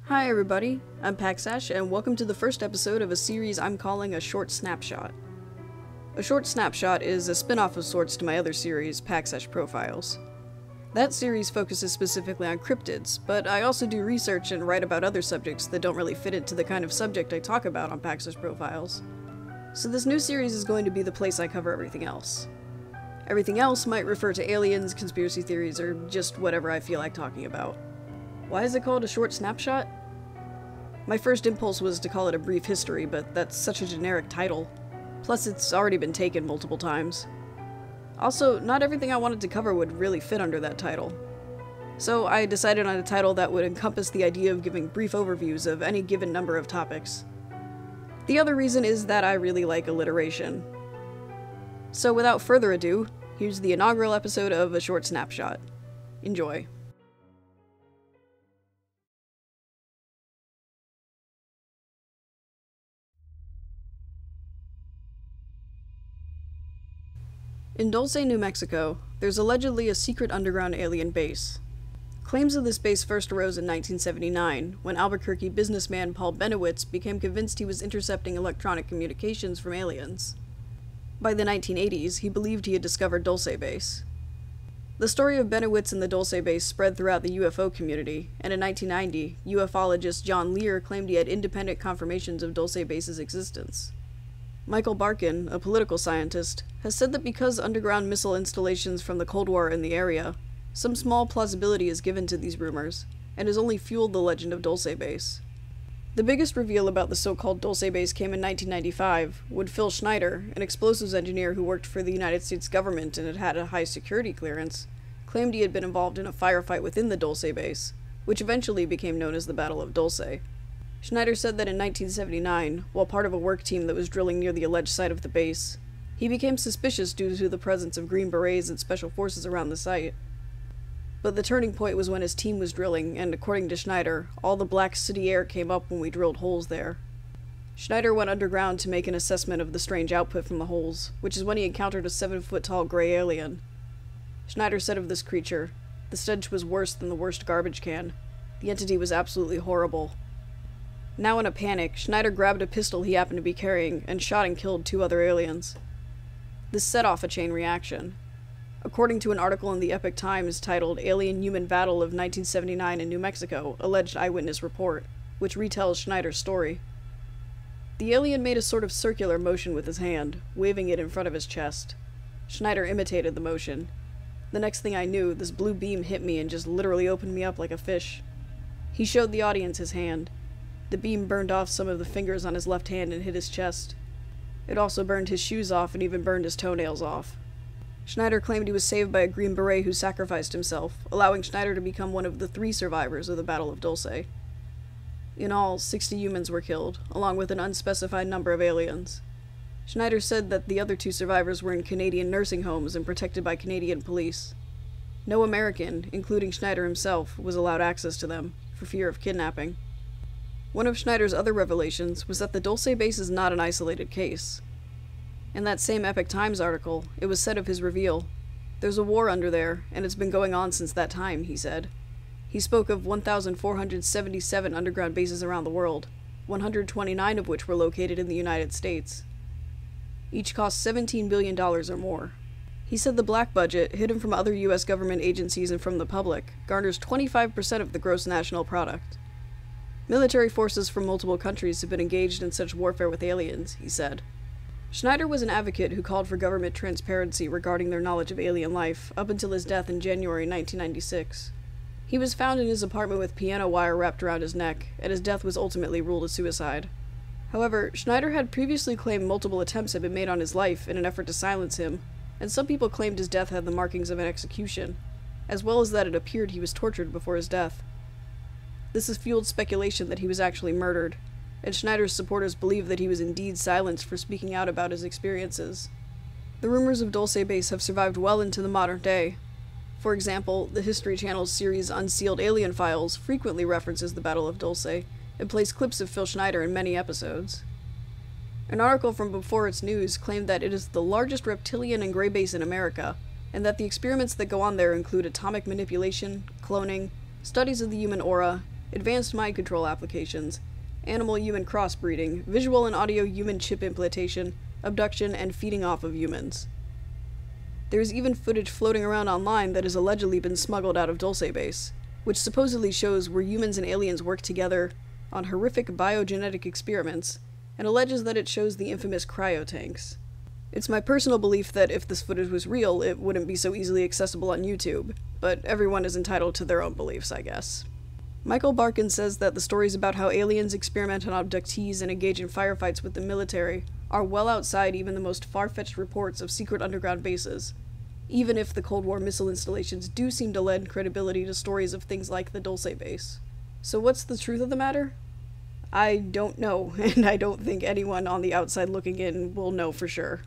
Hi everybody, I'm Paxash, and welcome to the first episode of a series I'm calling A Short Snapshot. A Short Snapshot is a spin-off of sorts to my other series, Paxash Profiles. That series focuses specifically on cryptids, but I also do research and write about other subjects that don't really fit into the kind of subject I talk about on Paxash Profiles. So this new series is going to be the place I cover everything else. Everything else might refer to aliens, conspiracy theories, or just whatever I feel like talking about. Why is it called A Short Snapshot? My first impulse was to call it A Brief History, but that's such a generic title. Plus, it's already been taken multiple times. Also, not everything I wanted to cover would really fit under that title. So I decided on a title that would encompass the idea of giving brief overviews of any given number of topics. The other reason is that I really like alliteration. So without further ado, here's the inaugural episode of A Short Snapshot. Enjoy. In Dulce, New Mexico, there's allegedly a secret underground alien base. Claims of this base first arose in 1979, when Albuquerque businessman Paul Benowitz became convinced he was intercepting electronic communications from aliens. By the 1980s, he believed he had discovered Dulce Base. The story of Benowitz and the Dulce Base spread throughout the UFO community, and in 1990, ufologist John Lear claimed he had independent confirmations of Dulce Base's existence. Michael Barkin, a political scientist, has said that because underground missile installations from the Cold War are in the area, some small plausibility is given to these rumors, and has only fueled the legend of Dulce Base. The biggest reveal about the so-called Dulce Base came in 1995, when Phil Schneider, an explosives engineer who worked for the United States government and had had a high security clearance, claimed he had been involved in a firefight within the Dulce Base, which eventually became known as the Battle of Dulce. Schneider said that in 1979, while part of a work team that was drilling near the alleged site of the base, he became suspicious due to the presence of Green Berets and special forces around the site. But the turning point was when his team was drilling, and according to Schneider, all the black city air came up when we drilled holes there. Schneider went underground to make an assessment of the strange output from the holes, which is when he encountered a 7-foot-tall gray alien. Schneider said of this creature, "The stench was worse than the worst garbage can. The entity was absolutely horrible." Now in a panic, Schneider grabbed a pistol he happened to be carrying and shot and killed 2 other aliens. This set off a chain reaction. According to an article in the Epoch Times titled Alien-Human Battle of 1979 in New Mexico, alleged eyewitness report, which retells Schneider's story. The alien made a sort of circular motion with his hand, waving it in front of his chest. Schneider imitated the motion. The next thing I knew, this blue beam hit me and just literally opened me up like a fish. He showed the audience his hand. The beam burned off some of the fingers on his left hand and hit his chest. It also burned his shoes off and even burned his toenails off. Schneider claimed he was saved by a Green Beret who sacrificed himself, allowing Schneider to become one of the 3 survivors of the Battle of Dulce. In all, 60 humans were killed, along with an unspecified number of aliens. Schneider said that the other 2 survivors were in Canadian nursing homes and protected by Canadian police. No American, including Schneider himself, was allowed access to them, for fear of kidnapping. One of Schneider's other revelations was that the Dulce Base is not an isolated case. In that same Epoch Times article, it was said of his reveal, "There's a war under there, and it's been going on since that time," he said. He spoke of 1,477 underground bases around the world, 129 of which were located in the United States. Each cost $17 billion or more. He said the black budget, hidden from other U.S. government agencies and from the public, garners 25% of the gross national product. Military forces from multiple countries have been engaged in such warfare with aliens, he said. Schneider was an advocate who called for government transparency regarding their knowledge of alien life, up until his death in January 1996. He was found in his apartment with piano wire wrapped around his neck, and his death was ultimately ruled a suicide. However, Schneider had previously claimed multiple attempts had been made on his life in an effort to silence him, and some people claimed his death had the markings of an execution, as well as that it appeared he was tortured before his death. This has fueled speculation that he was actually murdered, and Schneider's supporters believe that he was indeed silenced for speaking out about his experiences. The rumors of Dulce Base have survived well into the modern day. For example, the History Channel's series Unsealed Alien Files frequently references the Battle of Dulce, and plays clips of Phil Schneider in many episodes. An article from Before It's News claimed that it is the largest reptilian and gray base in America, and that the experiments that go on there include atomic manipulation, cloning, studies of the human aura, advanced mind control applications, animal-human crossbreeding, visual and audio human chip implantation, abduction, and feeding off of humans. There's even footage floating around online that has allegedly been smuggled out of Dulce Base, which supposedly shows where humans and aliens work together on horrific biogenetic experiments, and alleges that it shows the infamous cryotanks. It's my personal belief that if this footage was real, it wouldn't be so easily accessible on YouTube, but everyone is entitled to their own beliefs, I guess. Michael Barkin says that the stories about how aliens experiment on abductees and engage in firefights with the military are well outside even the most far-fetched reports of secret underground bases, even if the Cold War missile installations do seem to lend credibility to stories of things like the Dulce Base. So what's the truth of the matter? I don't know, and I don't think anyone on the outside looking in will know for sure.